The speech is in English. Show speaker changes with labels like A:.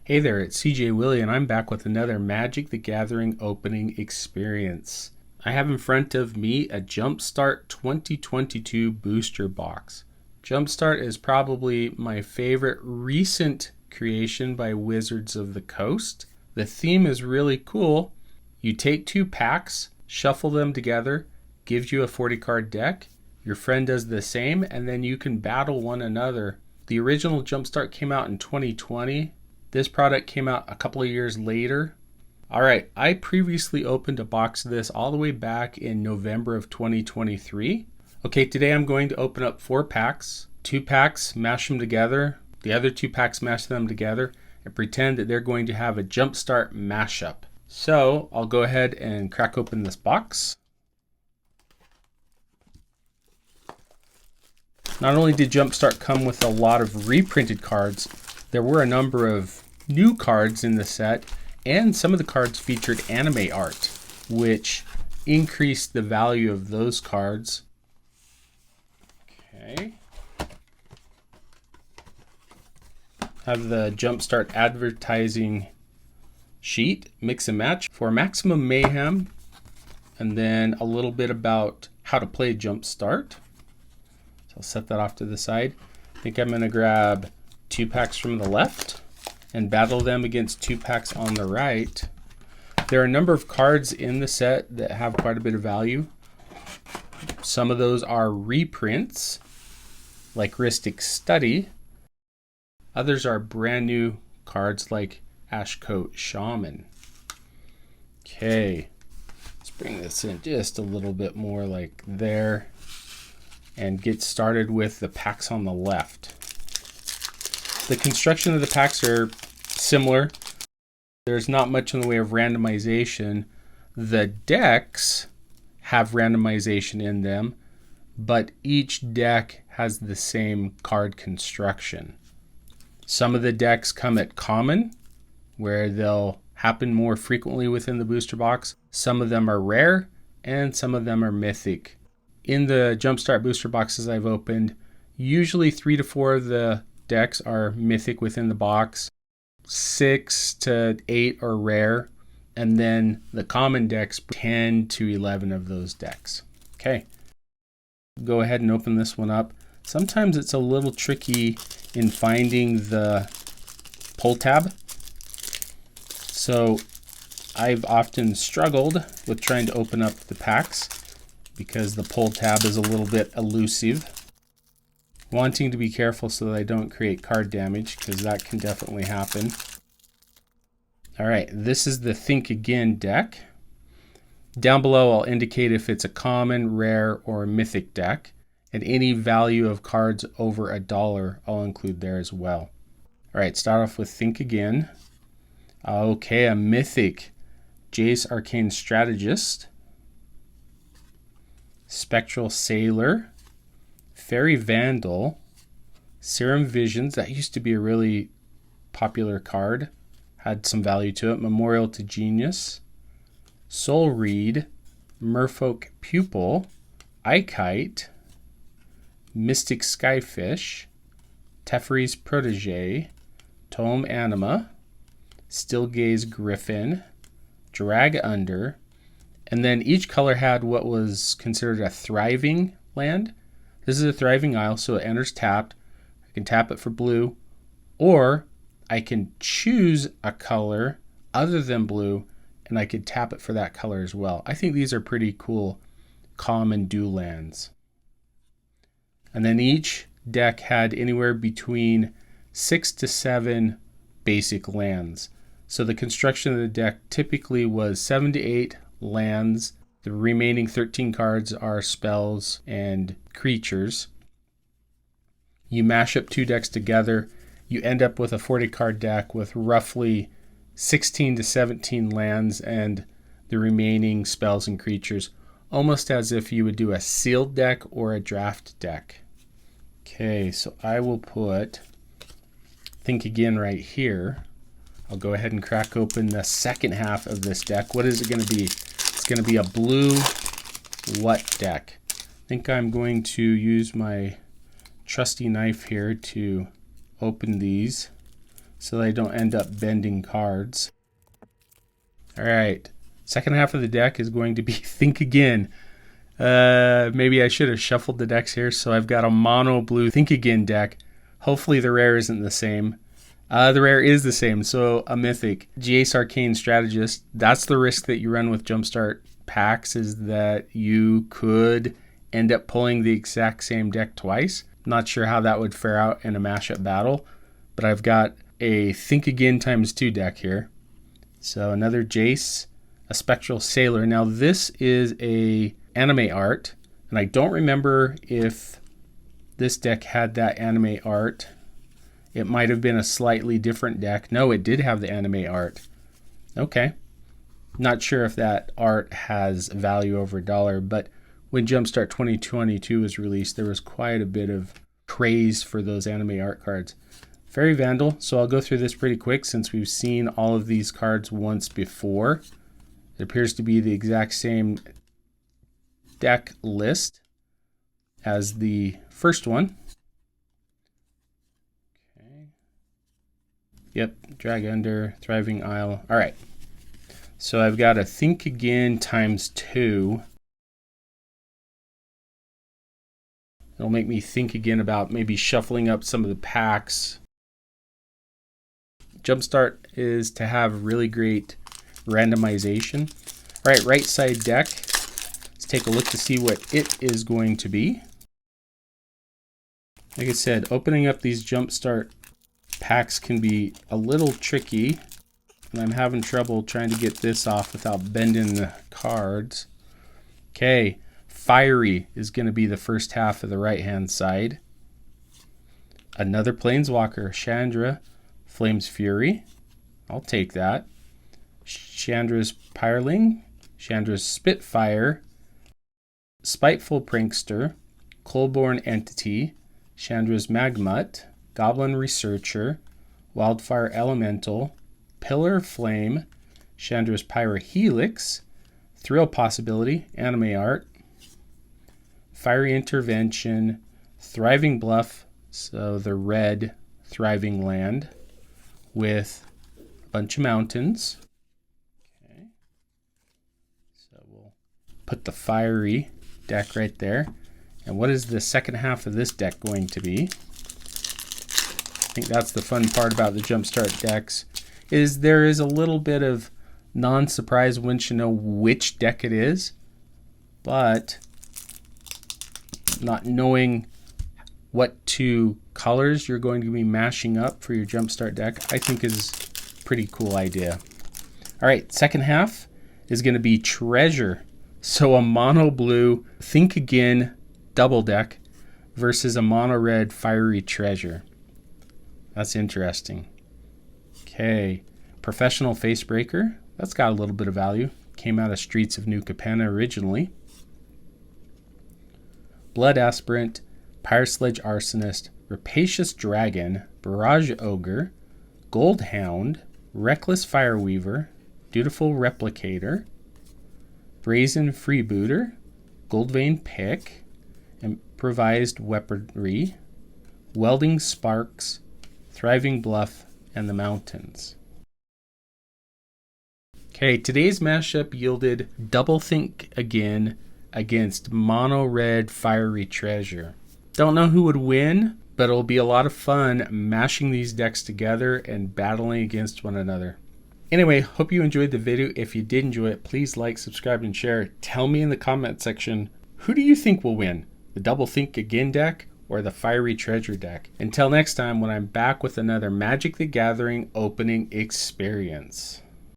A: Hey there, it's CJ Willie, and I'm back with another Magic the Gathering opening experience. I have in front of me a Jumpstart 2022 booster box. Jumpstart is probably my favorite recent creation by Wizards of the Coast. The theme is really cool. You take 2 packs, shuffle them together, gives you a 40 card deck. Your friend does the same, and then you can battle one another. The original Jumpstart came out in 2020. This product came out a couple of years later. All right, I previously opened a box of this all the way back in November of 2023. Okay, today I'm going to open up 4 packs. 2 packs, mash them together. The other 2 packs, mash them together and pretend that they're going to have a Jumpstart mashup. So I'll go ahead and crack open this box. Not only did Jumpstart come with a lot of reprinted cards, there were a number of new cards in the set, and some of the cards featured anime art, which increased the value of those cards. Okay. Have the Jumpstart advertising sheet, mix and match for maximum mayhem, and then a little bit about how to play Jumpstart. So I'll set that off to the side. I think I'm going to grab 2 packs from the left and battle them against 2 packs on the right. There are a number of cards in the set that have quite a bit of value. Some of those are reprints, like Rhystic Study. Others are brand new cards like Ashcoat Shaman. Okay, let's bring this in just a little bit more like there and get started with the packs on the left. The construction of the packs are similar. There's not much in the way of randomization. The decks have randomization in them, but each deck has the same card construction. Some of the decks come at common, where they'll happen more frequently within the booster box. Some of them are rare, and some of them are mythic. In the Jumpstart booster boxes I've opened, usually 3 to 4 of the decks are mythic within the box, 6 to 8 are rare, and then the common decks, 10 to 11 of those decks. Okay, go ahead and open this one up. Sometimes it's a little tricky in finding the pull tab, so I've often struggled with trying to open up the packs because the pull tab is a little bit elusive. Wanting to be careful so that I don't create card damage, because that can definitely happen. All right, this is the Think Again deck. Down below I'll indicate if it's a common, rare, or mythic deck, and any value of cards over $1 I'll include there as well. All right, start off with Think Again. Okay, a mythic, Jace Arcane Strategist, Spectral Sailor, Fairy Vandal, Serum Visions, that used to be a really popular card, had some value to it, Memorial to Genius, Soul Read, Merfolk Pupil, Ikite, Mystic Skyfish, Teferi's Protege, Tome Anima, Stillgaze Griffin, Drag Under, and then each color had what was considered a thriving land. This is a thriving isle, so it enters tapped. I can tap it for blue, or I can choose a color other than blue, and I could tap it for that color as well. I think these are pretty cool common dual lands. And then each deck had anywhere between 6 to 7 basic lands. So the construction of the deck typically was 7 to 8 lands. The remaining 13 cards are spells and creatures. You mash up 2 decks together, you end up with a 40 card deck with roughly 16 to 17 lands and the remaining spells and creatures, almost as if you would do a sealed deck or a draft deck. Okay, so I will put Think Again right here. I'll go ahead and crack open the second half of this deck. What is it going to be? It's going to be a blue what deck? I think I'm going to use my trusty knife here to open these. so they don't end up bending cards. All right, second half of the deck is going to be Think Again. Maybe I should have shuffled the decks here. So I've got a mono blue Think Again deck. Hopefully the rare isn't the same. The rare is the same. So a Mythic Jace Arcane Strategist. That's the risk that you run with Jumpstart packs, is that you could end up pulling the exact same deck twice. Not sure how that would fare out in a mashup battle, but I've got a Think Again ×2 deck here. So another Jace, a Spectral Sailor. Now this is a anime art, and I don't remember if this deck had that anime art. It might have been a slightly different deck. No, it did have the anime art. Okay. Not sure if that art has value over $1, but when Jumpstart 2022 was released, there was quite a bit of craze for those anime art cards. Fairy Vandal, so I'll go through this pretty quick since we've seen all of these cards once before. It appears to be the exact same deck list as the first one. Okay. Yep, Drag Under, Thriving Isle. All right. So I've got a Think Again ×2. It'll make me think again about maybe shuffling up some of the packs. Jumpstart is to have really great randomization. All right, right side deck. Let's take a look to see what it is going to be. Like I said, opening up these Jumpstart packs can be a little tricky, and I'm having trouble trying to get this off without bending the cards. Okay, Fiery is going to be the first half of the right-hand side. Another Planeswalker, Chandra, Flame's Fury. I'll take that. Chandra's Pyreling, Chandra's Spitfire, Spiteful Prankster, Coldborn Entity, Chandra's Magmut, Goblin Researcher, Wildfire Elemental, Pillar Flame, Chandra's Pyrohelix, Thrill Possibility, Anime Art, Fiery Intervention, Thriving Bluff, so the red Thriving Land with a bunch of mountains. Okay, so we'll put the Fiery deck right there. And what is the second half of this deck going to be? I think that's the fun part about the Jumpstart decks, is there is a little bit of non-surprise once you know which deck it is, but not knowing what two colors you're going to be mashing up for your Jumpstart deck, I think is a pretty cool idea. All right, second half is going to be Treasure. So a mono blue Think Again double deck versus a mono red Fiery Treasure. That's interesting. Okay, Professional Facebreaker. That's got a little bit of value. Came out of Streets of New Capenna originally. Blood Aspirant, Pyresledge Arsonist, Rapacious Dragon, Barrage Ogre, Gold Hound, Reckless Fireweaver, Dutiful Replicator, Brazen Freebooter, Goldvein Pick, Improvised Weaponry, Welding Sparks, Thriving Bluff, and the Mountains. Okay, today's mashup yielded Double Think Again against Mono Red Fiery Treasure. Don't know who would win, but it'll be a lot of fun mashing these decks together and battling against one another. Anyway, hope you enjoyed the video. If you did enjoy it, please like, subscribe, and share. Tell me in the comment section, who do you think will win? The Double Think Again deck or the Fiery Treasure deck? Until next time, when I'm back with another Magic the Gathering opening experience.